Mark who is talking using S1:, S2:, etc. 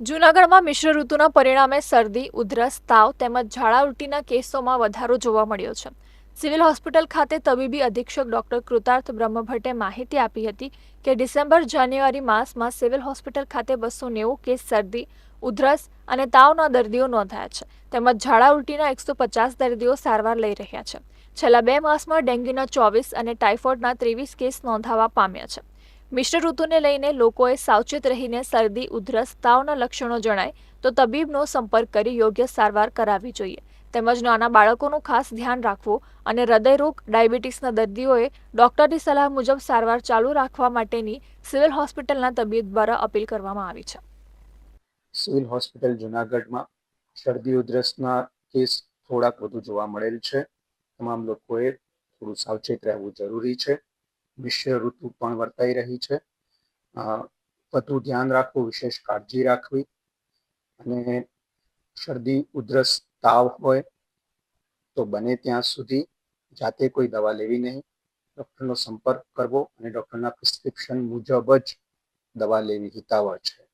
S1: જૂનાગઢમાં મિશ્ર ઋતુના પરિણામે શરદી, ઉધરસ, તાવ તેમજ ઝાડા ઉલટીના કેસોમાં વધારો જોવા મળ્યો છે. સિવિલ હોસ્પિટલ ખાતે તબીબી અધિક્ષક ડોક્ટર કૃતાર્થ બ્રહ્મભટ્ટે માહિતી આપી હતી કે ડિસેમ્બર-જાન્યુઆરી માસમાં સિવિલ હોસ્પિટલ ખાતે 290 કેસ શરદી, ઉધરસ અને તાવના દર્દીઓ નોંધાયા છે. તેમજ ઝાડા ઉલટીના 150 દર્દીઓ સારવાર લઈ રહ્યા છે. છેલ્લા 2 માસમાં ડેન્ગ્યુના 24 અને ટાઇફોઇડના 23 કેસ નોંધાવા પામ્યા છે. મિશ્ર ઋતુને લઈને લોકોએ સાવચેત રહીને શરદી, ઉધરસ, તાવના લક્ષણો જણાય તો તબીબનો સંપર્ક કરી યોગ્ય સારવાર કરાવવી જોઈએ. તેમજ નાના બાળકોનું ખાસ ધ્યાન રાખવું અને હૃદયરોગ, ડાયાબિટીસના દર્દીઓએ ડોક્ટરની સલાહ મુજબ સારવાર ચાલુ રાખવા માટેની સિવિલ હોસ્પિટલના તબીબ દ્વારા અપીલ કરવામાં આવી છે.
S2: સિવિલ હોસ્પિટલ જુનાગઢમાં શરદી ઉધરસના કેસ થોડાક વધુ જોવા મળેલ છે. તમામ લોકોએ થોડું સાવચેત રહેવું જરૂરી છે. મિશ્ર ઋતુ પણ વર્તાઈ રહી છે. વધુ ધ્યાન રાખવું, વિશેષ કાળજી રાખવી અને શરદી, ઉધરસ, તાવ હોય તો બને ત્યાં સુધી જાતે કોઈ દવા લેવી નહીં. ડૉક્ટરનો સંપર્ક કરવો અને ડૉક્ટરના પ્રિસ્ક્રિપ્શન મુજબ જ દવા લેવી હિતાવહ છે.